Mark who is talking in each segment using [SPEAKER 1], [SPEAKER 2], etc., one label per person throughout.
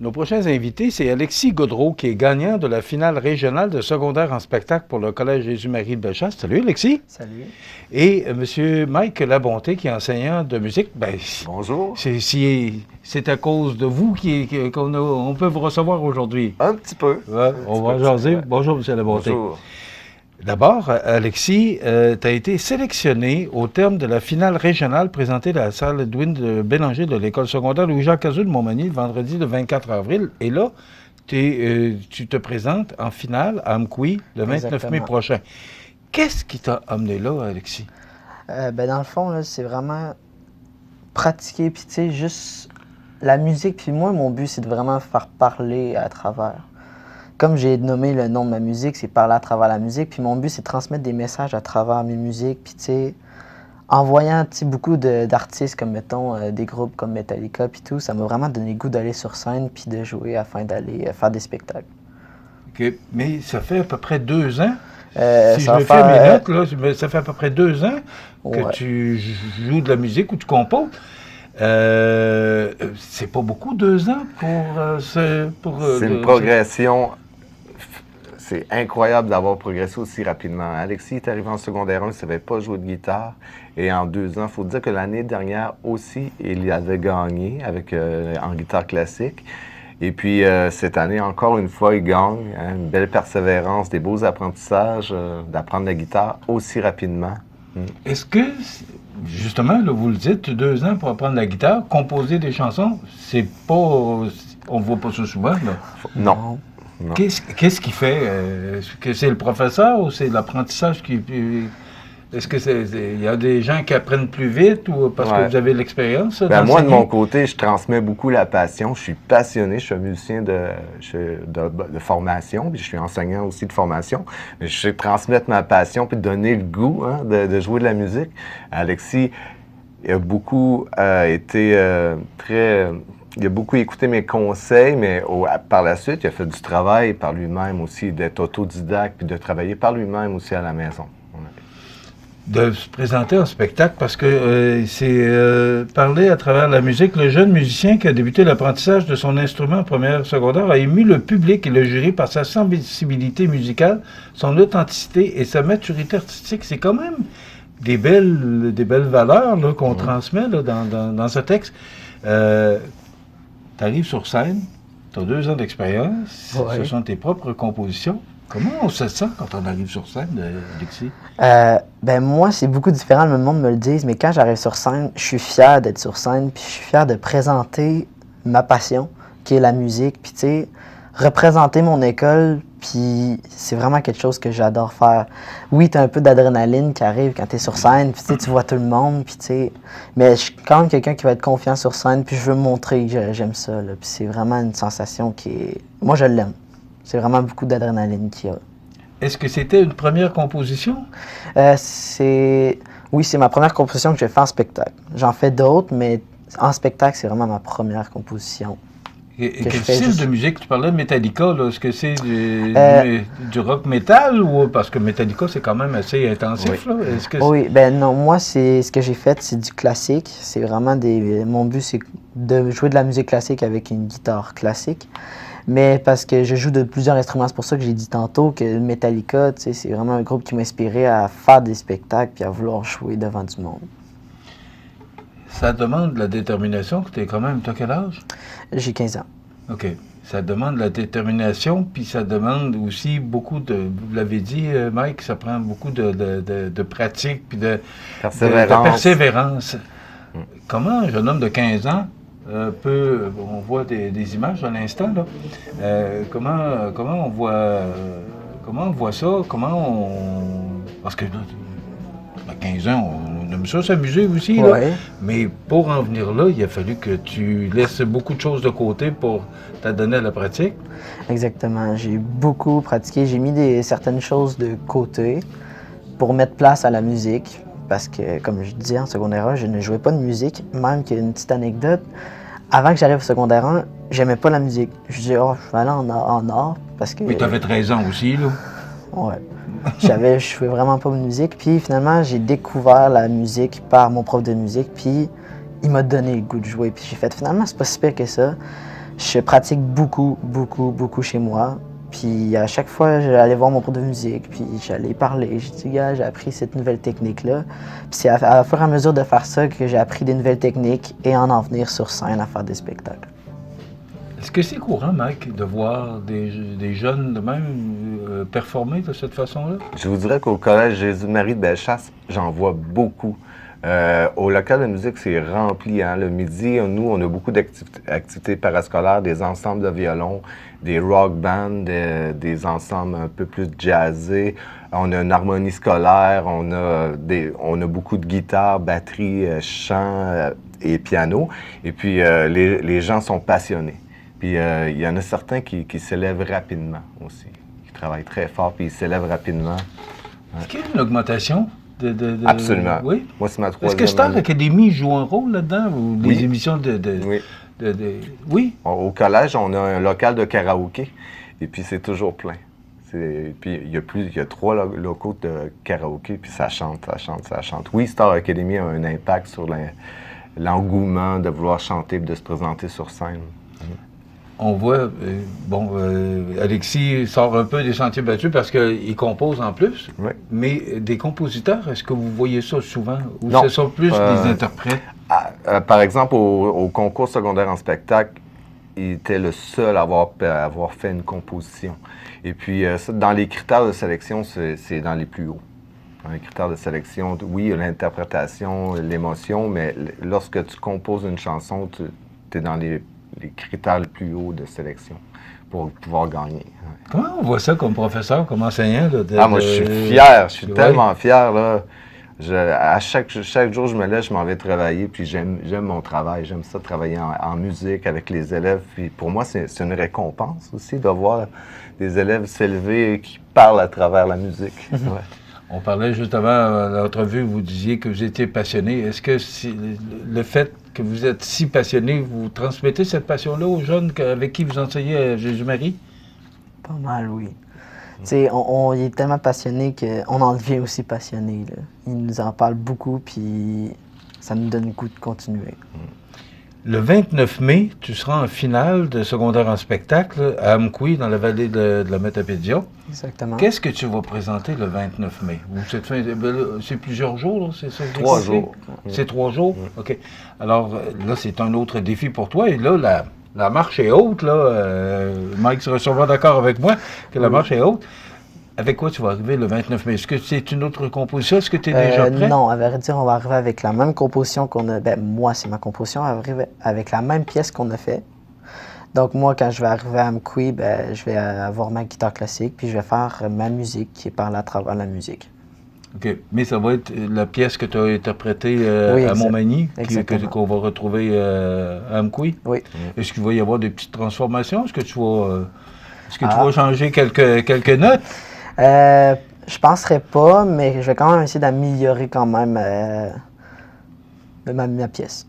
[SPEAKER 1] Nos prochains invités, c'est Alexis Gaudreault, qui est gagnant de la finale régionale de secondaire en spectacle pour le Collège Jésus-Marie de Bellechasse. Salut, Alexis.
[SPEAKER 2] Salut.
[SPEAKER 1] Et M. Mike Labonté, qui est enseignant de musique. Ben,
[SPEAKER 3] bonjour.
[SPEAKER 1] C'est à cause de vous qu'on peut vous recevoir aujourd'hui.
[SPEAKER 3] Un petit peu.
[SPEAKER 1] Ouais, on va jaser. Bonjour, M. Labonté.
[SPEAKER 3] Bonjour.
[SPEAKER 1] D'abord, Alexis, tu as été sélectionné au terme de la finale régionale présentée à la salle Edwin de Bélanger de l'école secondaire Louis-Jacques Cazot de Montmagny le vendredi le 24 avril. Et là, tu te présentes en finale à Amqui le 29 mai prochain. Qu'est-ce qui t'a amené là, Alexis?
[SPEAKER 2] Dans le fond, c'est vraiment pratiquer, puis tu sais, juste la musique. Puis moi, mon but, c'est de vraiment faire parler à travers. Comme j'ai nommé le nom de ma musique, c'est parler à travers la musique. Puis mon but, c'est de transmettre des messages à travers mes musiques. Puis tu sais, en voyant beaucoup d'artistes comme, mettons, des groupes comme Metallica, puis tout, ça m'a vraiment donné le goût d'aller sur scène puis de jouer afin d'aller faire des spectacles.
[SPEAKER 1] OK. Mais ça fait à peu près 2 ans. Si je
[SPEAKER 2] ça
[SPEAKER 1] me
[SPEAKER 2] va
[SPEAKER 1] fais mes
[SPEAKER 2] faire,
[SPEAKER 1] notes, là, ça fait à peu près 2 ans que tu joues de la musique ou tu composes. C'est pas beaucoup, 2 ans pour
[SPEAKER 3] c'est une progression. C'est incroyable d'avoir progressé aussi rapidement. Alexis est arrivé en secondaire 1, il ne savait pas jouer de guitare. Et en 2 ans, il faut dire que l'année dernière aussi, il avait gagné en guitare classique. Et puis, cette année, encore une fois, il gagne. Hein, une belle persévérance, des beaux apprentissages, d'apprendre la guitare aussi rapidement.
[SPEAKER 1] Est-ce que, justement, là, vous le dites, 2 ans pour apprendre la guitare, composer des chansons, c'est pas... On ne voit pas ça souvent, là.
[SPEAKER 3] Non.
[SPEAKER 1] Qu'est-ce qui fait? Est-ce que c'est le professeur ou c'est l'apprentissage qui... Est-ce que il y a des gens qui apprennent plus vite ou parce que vous avez l'expérience?
[SPEAKER 3] Moi, de mon côté, je transmets beaucoup la passion. Je suis passionné. Je suis un musicien de formation, puis je suis enseignant aussi de formation. Mais je sais transmettre ma passion puis donner le goût de jouer de la musique. Alexis a beaucoup il a beaucoup écouté mes conseils, mais par la suite, il a fait du travail par lui-même aussi, d'être autodidacte, puis de travailler par lui-même aussi à la maison.
[SPEAKER 1] De se présenter en spectacle, parce que c'est parler à travers la musique. Le jeune musicien qui a débuté l'apprentissage de son instrument en première secondaire a ému le public et le jury par sa sensibilité musicale, son authenticité et sa maturité artistique. C'est quand même des belles valeurs là, qu'on transmet là, dans ce texte. Tu arrives sur scène, tu as 2 ans d'expérience, ce sont tes propres compositions. Comment on se sent quand on arrive sur scène, Alexis?
[SPEAKER 2] Moi, c'est beaucoup différent, le monde me le dit, mais quand j'arrive sur scène, je suis fier d'être sur scène, puis je suis fier de présenter ma passion, qui est la musique, puis tu sais, représenter mon école, puis c'est vraiment quelque chose que j'adore faire. Oui, tu as un peu d'adrénaline qui arrive quand tu es sur scène, puis tu vois tout le monde, puis tu sais, mais je suis quand même quelqu'un qui va être confiant sur scène, puis je veux montrer que j'aime ça, là, puis c'est vraiment une sensation qui est... Moi, je l'aime. C'est vraiment beaucoup d'adrénaline qu'il y a.
[SPEAKER 1] Est-ce que c'était une première composition?
[SPEAKER 2] Oui, c'est ma première composition que j'ai fait en spectacle. J'en fais d'autres, mais en spectacle, c'est vraiment ma première composition.
[SPEAKER 1] Et quel style de musique? Tu parlais de Metallica, là. Est-ce que c'est du rock metal ou parce que Metallica, c'est quand même assez intensif, là? Est-ce que
[SPEAKER 2] non, moi, ce que j'ai fait, c'est du classique. C'est vraiment mon but, c'est de jouer de la musique classique avec une guitare classique. Mais parce que je joue de plusieurs instruments, c'est pour ça que j'ai dit tantôt que Metallica, tu sais, c'est vraiment un groupe qui m'a inspiré à faire des spectacles puis à vouloir jouer devant du monde.
[SPEAKER 1] Ça demande de la détermination, que tu es quand même... Tu as quel âge?
[SPEAKER 2] J'ai 15 ans.
[SPEAKER 1] OK. Ça demande de la détermination, puis ça demande aussi beaucoup de... Vous l'avez dit, Mike, ça prend beaucoup de pratique, puis de persévérance. Comment un jeune homme de 15 ans on voit des images à l'instant, là. Comment on voit ça? Parce que à 15 ans, on aime ça s'amuser aussi, là. Mais pour en venir là, il a fallu que tu laisses beaucoup de choses de côté pour t'adonner à la pratique.
[SPEAKER 2] Exactement. J'ai beaucoup pratiqué. J'ai mis certaines choses de côté pour mettre place à la musique. Parce que, comme je disais, en secondaire 1, je ne jouais pas de musique. Même qu'il y a une petite anecdote, avant que j'arrive au secondaire 1, j'aimais pas la musique. Je disais, je vais aller en art. Parce que...
[SPEAKER 1] Mais tu avais 13 ans aussi, là.
[SPEAKER 2] Ouais. Je jouais vraiment pas de musique. Puis finalement, j'ai découvert la musique par mon prof de musique. Puis il m'a donné le goût de jouer. Puis j'ai fait, finalement, c'est pas si pire que ça. Je pratique beaucoup, beaucoup, beaucoup chez moi. Puis à chaque fois, j'allais voir mon prof de musique, puis j'allais parler. Je dis, gars, j'ai appris cette nouvelle technique-là. Puis c'est à fur et à mesure de faire ça que j'ai appris des nouvelles techniques et en venir sur scène à faire des spectacles.
[SPEAKER 1] Est-ce que c'est courant, Mike, de voir des jeunes de même performer de cette façon-là?
[SPEAKER 3] Je vous dirais qu'au Collège Jésus-Marie de Bellechasse, j'en vois beaucoup. Au local de musique, c'est rempli. Hein? Le midi, nous, on a beaucoup d'activités parascolaires, des ensembles de violon, des rock bands, des ensembles un peu plus jazzés. On a une harmonie scolaire, on a beaucoup de guitare, batterie, chant et piano. Et puis, les gens sont passionnés. Puis, il y en a certains qui s'élèvent rapidement aussi, qui travaillent très fort, puis ils s'élèvent rapidement.
[SPEAKER 1] Est-ce qu'il y a une augmentation?
[SPEAKER 3] Absolument.
[SPEAKER 1] Oui?
[SPEAKER 3] Moi, c'est ma troisième
[SPEAKER 1] Est-ce que Star
[SPEAKER 3] année.
[SPEAKER 1] Academy joue un rôle là-dedans? Ou
[SPEAKER 3] Oui.
[SPEAKER 1] les émissions
[SPEAKER 3] Oui.
[SPEAKER 1] Oui?
[SPEAKER 3] Au collège, on a un local de karaoké, et puis c'est toujours plein. Puis il y a 3 locaux de karaoké, puis ça chante, ça chante, ça chante. Oui, Star Academy a un impact sur l'engouement de vouloir chanter et de se présenter sur scène.
[SPEAKER 1] On voit, Alexis sort un peu des sentiers battus parce qu'il compose en plus,
[SPEAKER 3] Oui.
[SPEAKER 1] mais des compositeurs, est-ce que vous voyez ça souvent? Ou
[SPEAKER 3] Non.
[SPEAKER 1] ce sont plus des interprètes?
[SPEAKER 3] Par exemple, au concours secondaire en spectacle, il était le seul à avoir fait une composition. Et puis, dans les critères de sélection, c'est dans les plus hauts. Dans les critères de sélection, oui, il y a l'interprétation, l'émotion, mais lorsque tu composes une chanson, tu es dans les critères les plus hauts de sélection pour pouvoir gagner. Ouais.
[SPEAKER 1] Comment on voit ça comme professeur, comme enseignant?
[SPEAKER 3] Moi, je suis fier. Je suis tellement fier, là. À chaque jour, je me lève, je m'en vais travailler, puis j'aime mon travail. J'aime ça, travailler en musique avec les élèves. Puis pour moi, c'est une récompense aussi de voir des élèves s'élever qui parlent à travers la musique. Ouais.
[SPEAKER 1] On parlait juste avant l'entrevue, vous disiez que vous étiez passionné. Est-ce que le fait que vous êtes si passionné, vous transmettez cette passion-là aux jeunes avec qui vous enseignez à Jésus-Marie?
[SPEAKER 2] Pas mal, oui. Tu sais, il est tellement passionné qu'on en devient aussi passionné, là. Il nous en parle beaucoup, puis ça nous donne le goût de continuer.
[SPEAKER 1] Le 29 mai, tu seras en finale de secondaire en spectacle à Amqui, dans la vallée de la Matapédia.
[SPEAKER 2] Exactement.
[SPEAKER 1] Qu'est-ce que tu vas présenter le 29 mai? C'est plusieurs jours, là, c'est ça?
[SPEAKER 3] 3 jours.
[SPEAKER 1] C'est 3 jours? OK. Alors, là, c'est un autre défi pour toi. Et là, la marche est haute, là. Mike sera sûrement d'accord avec moi que la marche est haute. Avec quoi tu vas arriver le 29 mai? Est-ce que c'est une autre composition? Est-ce que tu es déjà prêt?
[SPEAKER 2] Non, à vrai dire, on va arriver avec la même composition qu'on a. Ben, moi, c'est ma composition. On va arriver avec la même pièce qu'on a fait. Donc, moi, quand je vais arriver à Amqui, ben, je vais avoir ma guitare classique, puis je vais faire ma musique qui parle à travers la musique.
[SPEAKER 1] OK. Mais ça va être la pièce que tu as interprétée
[SPEAKER 2] Oui,
[SPEAKER 1] à Montmagny, qu'on va retrouver à Amqui?
[SPEAKER 2] Oui.
[SPEAKER 1] Est-ce qu'il va y avoir des petites transformations? Est-ce que tu vas changer quelques notes?
[SPEAKER 2] Je penserais pas, mais je vais quand même essayer d'améliorer quand même ma pièce.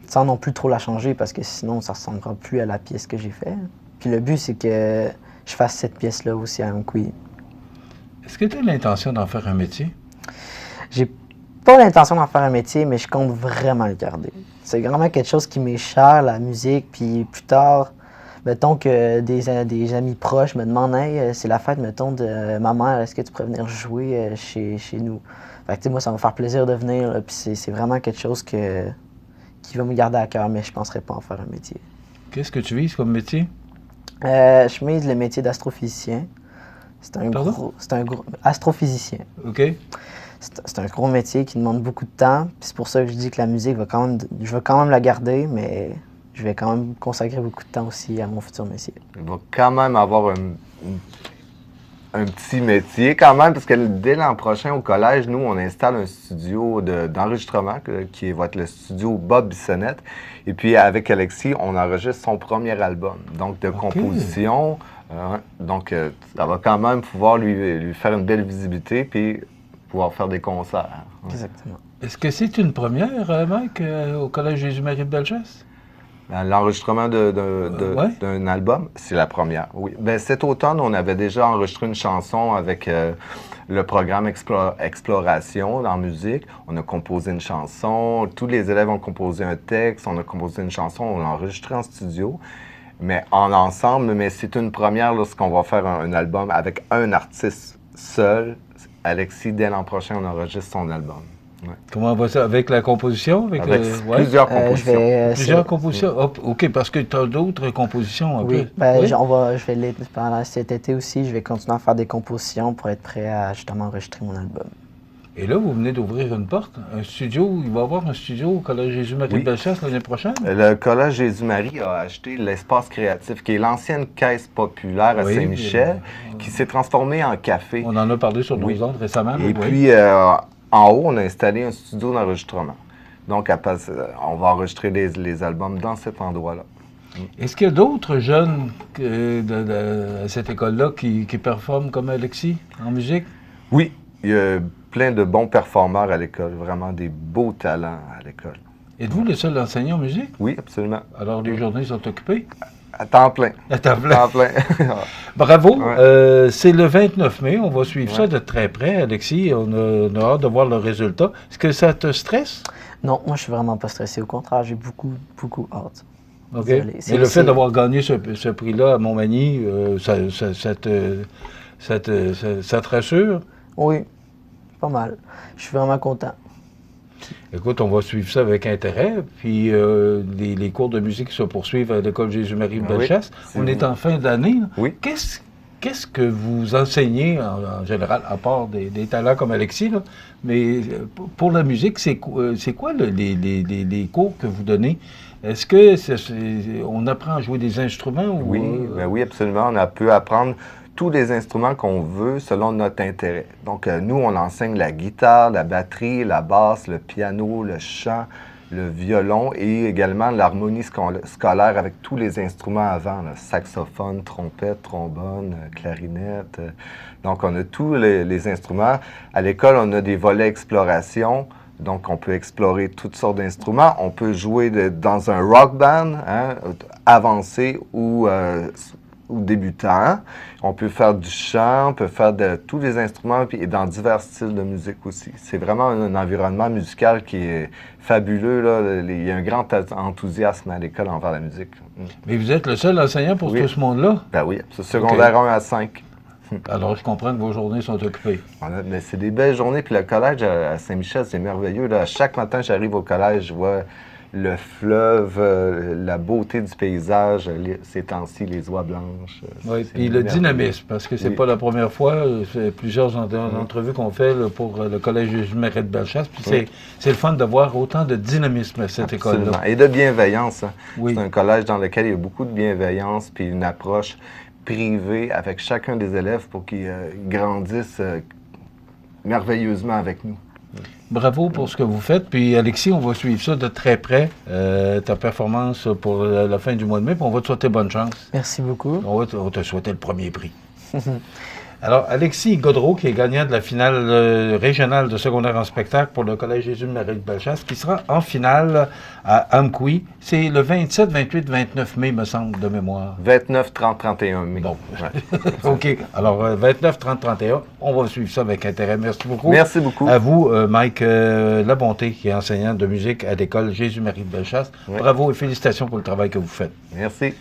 [SPEAKER 2] Sans non plus trop la changer, parce que sinon, ça ressemblera plus à la pièce que j'ai faite. Puis le but, c'est que je fasse cette pièce-là aussi à Amqui.
[SPEAKER 1] Est-ce que tu as l'intention d'en faire un métier?
[SPEAKER 2] J'ai pas l'intention d'en faire un métier, mais je compte vraiment le garder. C'est vraiment quelque chose qui m'est cher, la musique, puis plus tard, mettons que des amis proches me demandent « Hey, c'est la fête, mettons, de ma mère, est-ce que tu pourrais venir jouer chez nous? » Fait que, tu sais, moi, ça va me faire plaisir de venir, là, puis c'est vraiment quelque chose qui va me garder à cœur, mais je ne penserais pas en faire un métier.
[SPEAKER 1] Qu'est-ce que tu vises comme métier?
[SPEAKER 2] Je mise le métier d'astrophysicien. C'est un gros astrophysicien.
[SPEAKER 1] OK.
[SPEAKER 2] C'est un gros métier qui demande beaucoup de temps, puis c'est pour ça que je dis que la musique, je vais quand même la garder, mais je vais quand même consacrer beaucoup de temps aussi à mon futur métier.
[SPEAKER 3] Il va quand même avoir un petit métier quand même, parce que dès l'an prochain au collège, nous, on installe un studio d'enregistrement qui va être le studio Bob Bissonnette. Et puis avec Alexis, on enregistre son premier album, donc de composition. Donc ça va quand même pouvoir lui faire une belle visibilité puis pouvoir faire des concerts.
[SPEAKER 2] Exactement.
[SPEAKER 1] Est-ce que c'est une première, Mike, au Collège Jésus-Marie de Bellechasse?
[SPEAKER 3] L'enregistrement d'un album, c'est la première, oui. Ben, cet automne, on avait déjà enregistré une chanson avec le programme Exploration en musique. On a composé une chanson, tous les élèves ont composé un texte, on a composé une chanson, on l'a enregistré en studio, mais en ensemble. Mais c'est une première lorsqu'on va faire un album avec un artiste seul. Alexis, dès l'an prochain, on enregistre son album. Ouais.
[SPEAKER 1] Comment va ça? Avec la composition?
[SPEAKER 3] Avec plusieurs compositions.
[SPEAKER 1] Plusieurs compositions? OK, parce que tu as d'autres compositions.
[SPEAKER 2] Oui, ben, oui? Je vais pendant cet été aussi, je vais continuer à faire des compositions pour être prêt à justement enregistrer mon album.
[SPEAKER 1] Et là, vous venez d'ouvrir une porte, un studio. Il va y avoir un studio au Collège Jésus-Marie de Bellechasse l'année prochaine?
[SPEAKER 3] Le Collège Jésus-Marie a acheté l'Espace Créatif, qui est l'ancienne caisse populaire à Saint-Michel, qui s'est transformée en café.
[SPEAKER 1] On en a parlé sur nos ondes récemment.
[SPEAKER 3] Et puis, en haut, on a installé un studio d'enregistrement. Donc, on va enregistrer les albums dans cet endroit-là.
[SPEAKER 1] Est-ce qu'il y a d'autres jeunes à cette école-là qui performent comme Alexis en musique?
[SPEAKER 3] Oui, il y a plein de bons performeurs à l'école, vraiment des beaux talents à l'école.
[SPEAKER 1] Êtes-vous le seul enseignant en musique?
[SPEAKER 3] Oui, absolument.
[SPEAKER 1] Alors, les journées sont occupées?
[SPEAKER 3] À temps plein.
[SPEAKER 1] À temps plein.
[SPEAKER 3] À temps plein.
[SPEAKER 1] Bravo. Ouais. C'est le 29 mai. On va suivre ça de très près, Alexis. On a hâte de voir le résultat. Est-ce que ça te stresse? Non,
[SPEAKER 2] moi, je suis vraiment pas stressé. Au contraire, j'ai beaucoup, beaucoup hâte.
[SPEAKER 1] OK. Et le fait d'avoir gagné ce prix-là à Montmagny, ça te rassure?
[SPEAKER 2] Oui, pas mal. Je suis vraiment content.
[SPEAKER 1] Écoute, on va suivre ça avec intérêt. Puis les cours de musique se poursuivent à l'École Jésus-Marie de Bellechasse. On est en fin d'année.
[SPEAKER 3] Oui.
[SPEAKER 1] Qu'est-ce que vous enseignez en général, à part des talents comme Alexis, là, mais pour la musique, c'est quoi les cours que vous donnez? Est-ce que on apprend à jouer des instruments?
[SPEAKER 3] Oui, oui, absolument. On peut apprendre tous les instruments qu'on veut selon notre intérêt. Donc, nous, on enseigne la guitare, la batterie, la basse, le piano, le chant, le violon et également l'harmonie scolaire avec tous les instruments avant, là, saxophone, trompette, trombone, clarinette. Donc, on a tous les instruments. À l'école, on a des volets exploration. Donc, on peut explorer toutes sortes d'instruments. On peut jouer dans un rock band, avancé ou débutant. On peut faire du chant, on peut faire tous les instruments et dans divers styles de musique aussi. C'est vraiment un environnement musical qui est fabuleux, là. Il y a un grand enthousiasme à l'école envers la musique.
[SPEAKER 1] Mais vous êtes le seul enseignant pour tout ce monde-là?
[SPEAKER 3] Ben oui, c'est secondaire 1 à 5.
[SPEAKER 1] Alors, je comprends que vos journées sont occupées.
[SPEAKER 3] Mais c'est des belles journées. Puis le collège à Saint-Michel, c'est merveilleux. Là. Chaque matin, j'arrive au collège, je vois le fleuve, la beauté du paysage, ces temps-ci, les oies blanches.
[SPEAKER 1] Oui, puis le dynamisme, parce que c'est pas la première fois, c'est plusieurs entrevues qu'on fait là, pour le Collège Jésus-Marie de Bellechasse, puis c'est le fun de voir autant de dynamisme à cette école-là.
[SPEAKER 3] Et de bienveillance. Hein. Oui. C'est un collège dans lequel il y a beaucoup de bienveillance, puis une approche privée avec chacun des élèves pour qu'ils grandissent merveilleusement avec nous.
[SPEAKER 1] Bravo pour ce que vous faites. Puis Alexis, on va suivre ça de très près, ta performance pour la fin du mois de mai. Puis on va te souhaiter bonne chance.
[SPEAKER 2] Merci beaucoup.
[SPEAKER 1] On va te souhaiter le premier prix. Alors, Alexis Gaudreault, qui est gagnant de la finale régionale de secondaire en spectacle pour le Collège Jésus-Marie de Bellechasse, qui sera en finale à Amqui. C'est le 27, 28, 29 mai, me semble, de mémoire.
[SPEAKER 3] 29, 30, 31 mai.
[SPEAKER 1] Bon. Ouais. OK. Alors, 29, 30, 31, on va suivre ça avec intérêt. Merci beaucoup.
[SPEAKER 3] Merci beaucoup.
[SPEAKER 1] À vous, Mike Labonté, qui est enseignant de musique à l'École Jésus-Marie de Bellechasse. Ouais. Bravo et félicitations pour le travail que vous faites.
[SPEAKER 3] Merci.